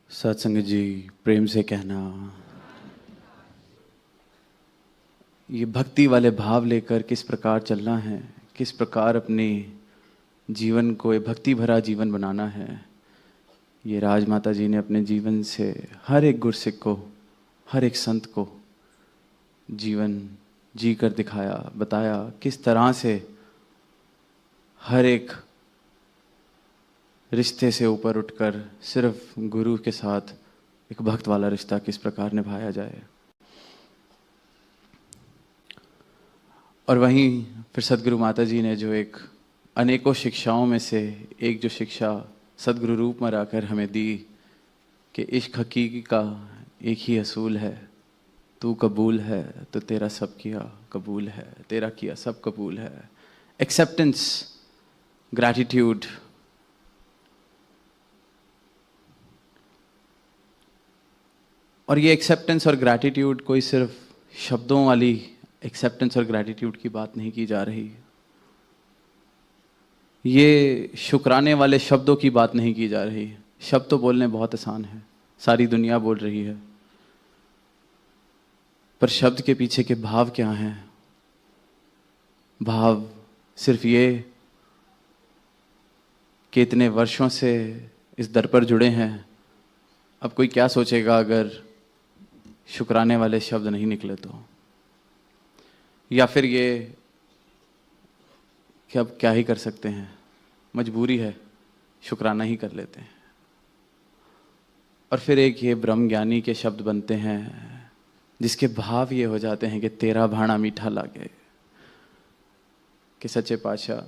सत्संग जी, प्रेम से कहना, ये भक्ति वाले भाव लेकर किस प्रकार चलना है, किस प्रकार अपने जीवन को ये भक्ति भरा जीवन बनाना है। ये राजमाता जी ने अपने जीवन से हर एक गुरसिक को, हर एक संत को जीवन जी कर दिखाया, बताया किस तरह से हर एक रिश्ते से ऊपर उठकर सिर्फ गुरु के साथ एक भक्त वाला रिश्ता किस प्रकार निभाया जाए। और वहीं फिर सदगुरु माता जी ने जो एक अनेकों शिक्षाओं में से एक जो शिक्षा सदगुरु रूप में आकर हमें दी कि इश्क हकीकी का एक ही असूल है, तू कबूल है तो तेरा सब किया कबूल है, तेरा किया सब कबूल है। एक्सेप्टेंस, ग्रैटिट्यूड, और ये एक्सेप्टेंस और ग्रैटिट्यूड कोई सिर्फ शब्दों वाली एक्सेप्टेंस और ग्रैटिट्यूड की बात नहीं की जा रही। ये शुक्राने वाले शब्दों की बात नहीं की जा रही। शब्द तो बोलने बहुत आसान है, सारी दुनिया बोल रही है, पर शब्द के पीछे के भाव क्या हैं? भाव सिर्फ ये कि इतने वर्षों से इस दर पर जुड़े हैं, अब कोई क्या सोचेगा अगर शुक्राने वाले शब्द नहीं निकले तो, या फिर ये कि अब क्या ही कर सकते हैं, मजबूरी है, शुक्राना ही कर लेते हैं। और फिर एक ये ब्रह्म ज्ञानी के शब्द बनते हैं जिसके भाव ये हो जाते हैं कि तेरा भाणा मीठा लागे, कि सच्चे पातशाह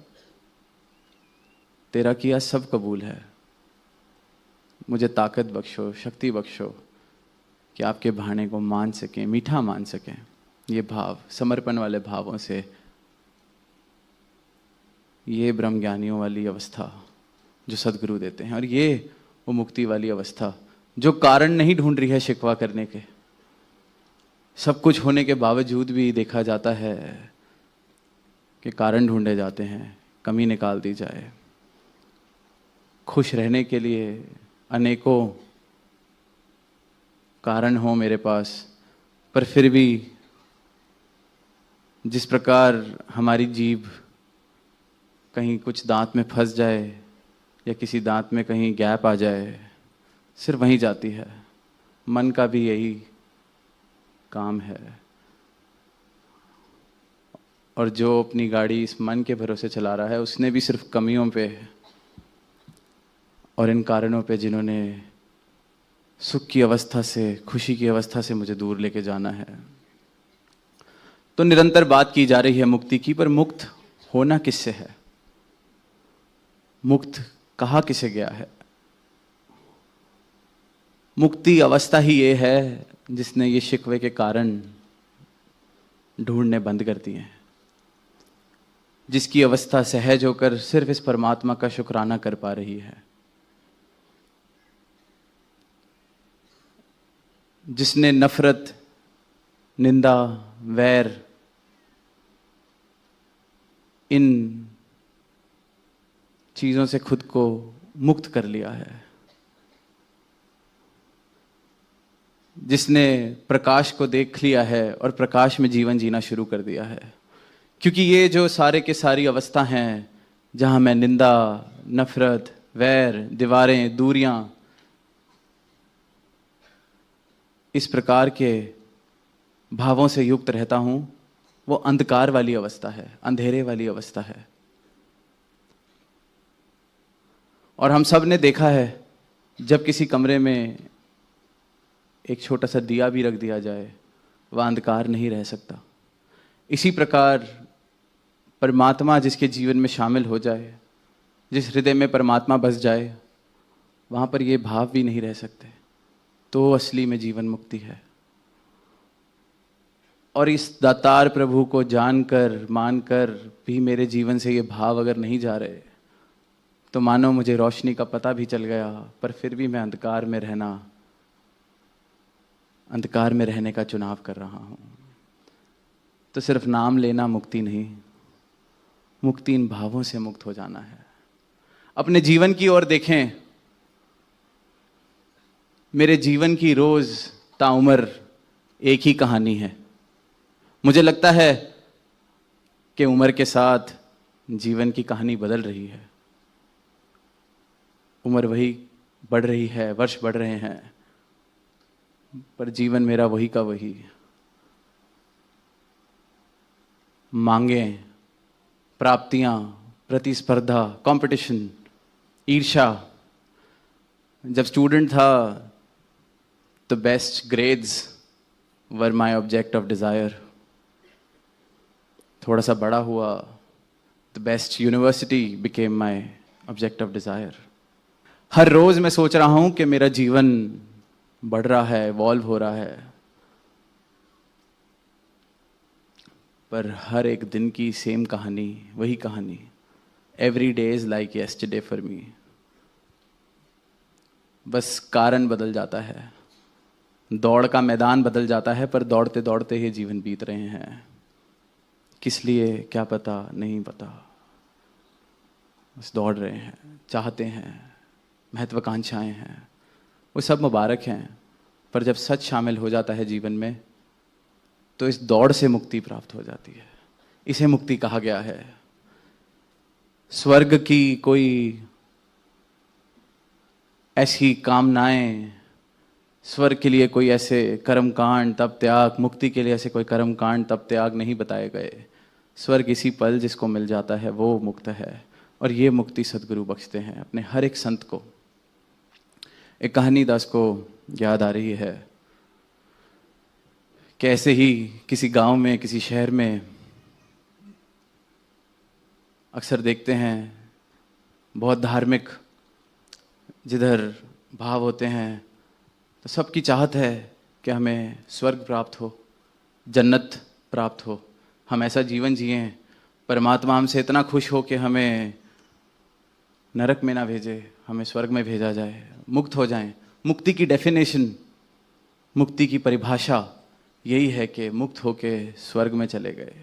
तेरा किया सब कबूल है, मुझे ताकत बख्शो, शक्ति बख्शो कि आपके भाणे को मान सकें, मीठा मान सकें। ये भाव, समर्पण वाले भावों से ये ब्रह्म ज्ञानियों वाली अवस्था जो सदगुरु देते हैं, और ये वो मुक्ति वाली अवस्था जो कारण नहीं ढूंढ रही है शिकवा करने के। सब कुछ होने के बावजूद भी देखा जाता है कि कारण ढूंढे जाते हैं, कमी निकाल दी जाए। खुश रहने के लिए अनेकों कारण हो मेरे पास, पर फिर भी जिस प्रकार हमारी जीभ कहीं कुछ दांत में फंस जाए या किसी दांत में कहीं गैप आ जाए, सिर्फ वहीं जाती है। मन का भी यही काम है, और जो अपनी गाड़ी इस मन के भरोसे चला रहा है उसने भी सिर्फ कमियों पे और इन कारणों पे जिन्होंने सुख की अवस्था से, खुशी की अवस्था से मुझे दूर लेके जाना है। तो निरंतर बात की जा रही है मुक्ति की, पर मुक्त होना किससे है? मुक्त कहा किसे गया है? मुक्ति अवस्था ही ये है जिसने ये शिकवे के कारण ढूंढने बंद कर दिए हैं, जिसकी अवस्था सहज होकर सिर्फ इस परमात्मा का शुक्राना कर पा रही है, जिसने नफरत, निंदा, वैर, इन चीजों से खुद को मुक्त कर लिया है, जिसने प्रकाश को देख लिया है और प्रकाश में जीवन जीना शुरू कर दिया है। क्योंकि ये जो सारे के सारी अवस्था हैं जहां मैं निंदा, नफरत, वैर, दीवारें, दूरियां, इस प्रकार के भावों से युक्त रहता हूं, वो अंधकार वाली अवस्था है, अंधेरे वाली अवस्था है। और हम सब ने देखा है, जब किसी कमरे में एक छोटा सा दिया भी रख दिया जाए, वह अंधकार नहीं रह सकता। इसी प्रकार परमात्मा जिसके जीवन में शामिल हो जाए, जिस हृदय में परमात्मा बस जाए, वहाँ पर ये भाव भी नहीं रह सकते। तो असली में जीवन मुक्ति है। और इस दातार प्रभु को जानकर, मानकर भी मेरे जीवन से ये भाव अगर नहीं जा रहे, तो मानो मुझे रोशनी का पता भी चल गया, पर फिर भी मैं अंधकार में रहने का चुनाव कर रहा हूँ। तो सिर्फ नाम लेना मुक्ति नहीं, मुक्ति इन भावों से मुक्त हो जाना है। अपने जीवन की ओर देखें, मेरे जीवन की रोज ताउम्र एक ही कहानी है। मुझे लगता है कि उम्र के साथ जीवन की कहानी बदल रही है। उम्र वही बढ़ रही है, वर्ष बढ़ रहे हैं, पर जीवन मेरा वही का वही। मांगें, प्राप्तियां, प्रतिस्पर्धा, कंपटीशन, ईर्ष्या। जब स्टूडेंट था तो best grades were my object of desire. थोड़ा सा बड़ा हुआ तो best university became my object of desire. हर रोज मैं सोच रहा हूं कि मेरा जीवन बढ़ रहा है, इवॉल्व हो रहा है, पर हर एक दिन की सेम कहानी, वही कहानी। Every day is like yesterday for me. बस कारण बदल जाता है, दौड़ का मैदान बदल जाता है, पर दौड़ते दौड़ते ही जीवन बीत रहे हैं। किस लिए क्या पता, नहीं पता, बस दौड़ रहे हैं, चाहते हैं, महत्वाकांक्षाएं हैं, वो सब मुबारक हैं, पर जब सच शामिल हो जाता है जीवन में तो इस दौड़ से मुक्ति प्राप्त हो जाती है। इसे मुक्ति कहा गया है। स्वर्ग की कोई ऐसी कामनाएं, स्वर्ग के लिए कोई ऐसे कर्मकांड तप त्याग, मुक्ति के लिए ऐसे कोई कर्मकांड तप त्याग नहीं बताए गए। स्वर्ग इसी पल जिसको मिल जाता है वो मुक्त है, और ये मुक्ति सदगुरु बख्शते हैं अपने हर एक संत को। एक कहानी दास को याद आ रही है कि ऐसे ही किसी गांव में, किसी शहर में अक्सर देखते हैं बहुत धार्मिक जिधर भाव होते हैं, तो सबकी चाहत है कि हमें स्वर्ग प्राप्त हो, जन्नत प्राप्त हो, हम ऐसा जीवन जिएं, परमात्मा हमसे इतना खुश हो कि हमें नरक में ना भेजे, हमें स्वर्ग में भेजा जाए, मुक्त हो जाएं। मुक्ति की डेफिनेशन, मुक्ति की परिभाषा यही है कि मुक्त होके स्वर्ग में चले गए।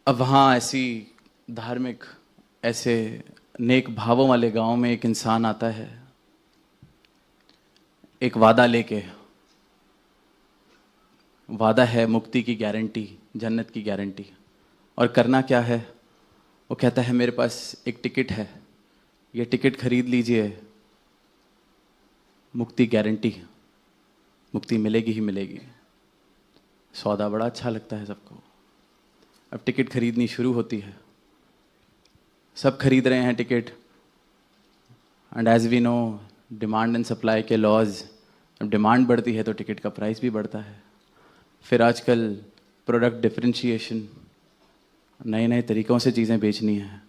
अब वहाँ ऐसी धार्मिक, ऐसे नेक भावों वाले गांव में एक इंसान आता है, एक वादा लेके। वादा है मुक्ति की गारंटी, जन्नत की गारंटी। और करना क्या है? वो कहता है मेरे पास एक टिकट है, ये टिकट खरीद लीजिए, मुक्ति गारंटी, मुक्ति मिलेगी ही मिलेगी। सौदा बड़ा अच्छा लगता है सबको। अब टिकट खरीदनी शुरू होती है, सब खरीद रहे हैं ticket. And as we know, demand and supply के लॉज, अब डिमांड बढ़ती है तो टिकट का प्राइस भी बढ़ता है। फिर आजकल प्रोडक्ट डिफरेंशिएशन, नए नए तरीक़ों से चीज़ें बेचनी हैं।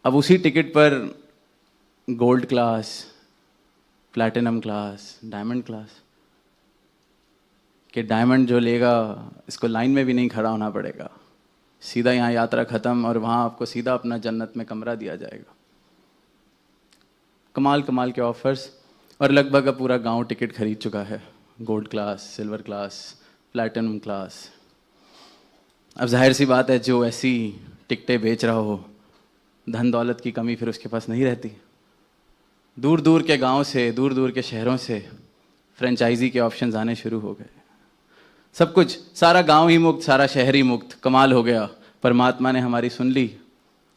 अब उसी टिकट पर gold class, platinum class, diamond class, कि डायमंड जो लेगा इसको लाइन में भी नहीं खड़ा होना पड़ेगा, सीधा यहाँ यात्रा ख़त्म और वहाँ आपको सीधा अपना जन्नत में कमरा दिया जाएगा। कमाल कमाल के ऑफर्स, और लगभग अब पूरा गांव टिकट खरीद चुका है, gold class, silver class, platinum class. अब जाहिर सी बात है, जो ऐसी टिकटें बेच रहा हो, धन दौलत की कमी फिर उसके पास नहीं रहती। दूर दूर के गांव से, दूर दूर के शहरों से फ्रेंचाइजी के ऑप्शंस आने शुरू हो गए। सब कुछ, सारा गांव ही मुक्त, सारा शहर ही मुक्त, कमाल हो गया। परमात्मा ने हमारी सुन ली,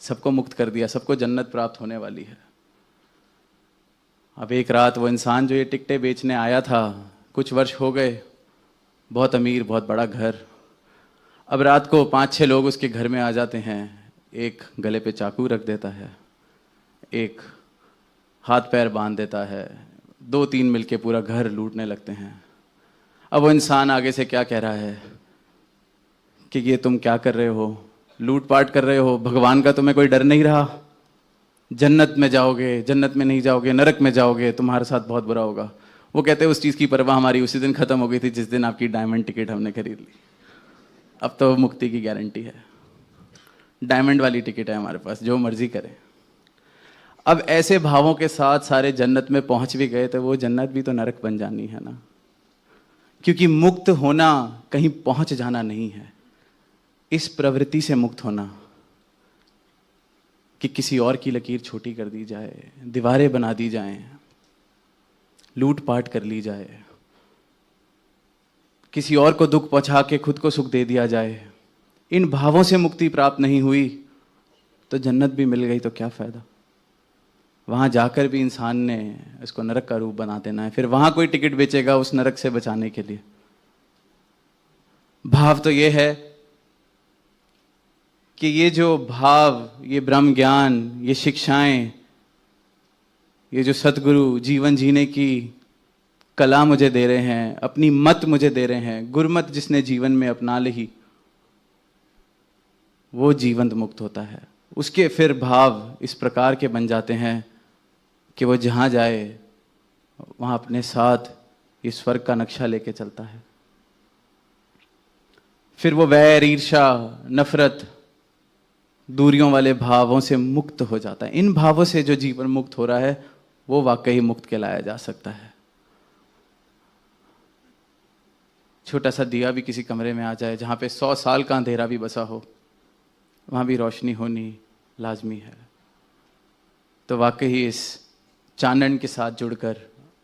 सबको मुक्त कर दिया, सबको जन्नत प्राप्त होने वाली है। अब एक रात वो इंसान जो ये टिकटें बेचने आया था, कुछ वर्ष हो गए, बहुत अमीर, बहुत बड़ा घर। अब रात को 5-6 लोग उसके घर में आ जाते हैं। एक गले पे चाकू रख देता है, एक हाथ पैर बांध देता है, 2-3 मिलके पूरा घर लूटने लगते हैं। अब वो इंसान आगे से क्या कह रहा है कि ये तुम क्या कर रहे हो, लूटपाट कर रहे हो, भगवान का तुम्हें कोई डर नहीं रहा? जन्नत में जाओगे, जन्नत में नहीं जाओगे, नरक में जाओगे, तुम्हारे साथ बहुत बुरा होगा। वो कहते हैं उस चीज़ की परवाह हमारी उसी दिन ख़त्म हो गई थी जिस दिन आपकी डायमंड टिकट हमने खरीद ली। अब तो मुक्ति की गारंटी है, डायमंड वाली टिकट है हमारे पास, जो मर्जी करें। अब ऐसे भावों के साथ सारे जन्नत में पहुंच भी गए तो वो जन्नत भी तो नरक बन जानी है ना। क्योंकि मुक्त होना कहीं पहुंच जाना नहीं है, इस प्रवृत्ति से मुक्त होना कि किसी और की लकीर छोटी कर दी जाए, दीवारें बना दी जाएं, लूटपाट कर ली जाए, किसी और को दुख पहुंचा के खुद को सुख दे दिया जाए, इन भावों से मुक्ति प्राप्त नहीं हुई तो जन्नत भी मिल गई तो क्या फ़ायदा। वहाँ जाकर भी इंसान ने इसको नरक का रूप बना देना है, फिर वहाँ कोई टिकट बेचेगा उस नरक से बचाने के लिए। भाव तो ये है कि ये जो भाव, ये ब्रह्म ज्ञान, ये शिक्षाएं, ये जो सतगुरु जीवन जीने की कला मुझे दे रहे हैं, अपनी मत मुझे दे रहे हैं, गुरमत जिसने जीवन में अपना ली वो जीवंत मुक्त होता है। उसके फिर भाव इस प्रकार के बन जाते हैं कि वो जहाँ जाए वहाँ अपने साथ इस स्वर्ग का नक्शा लेके चलता है। फिर वो वैर, ईर्ष्या, नफरत, दूरियों वाले भावों से मुक्त हो जाता है। इन भावों से जो जीवन मुक्त हो रहा है वो वाकई मुक्त कहलाया जा सकता है। छोटा सा दिया भी किसी कमरे में आ जाए जहाँ पे 100 साल का अंधेरा भी बसा हो, वहाँ भी रोशनी होनी लाजमी है। तो वाकई इस चानन के साथ जुड़कर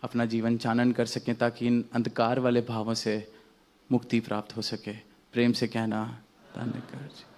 अपना जीवन चानन कर सकें ताकि इन अंधकार वाले भावों से मुक्ति प्राप्त हो सके। प्रेम से कहना धन्यवाद।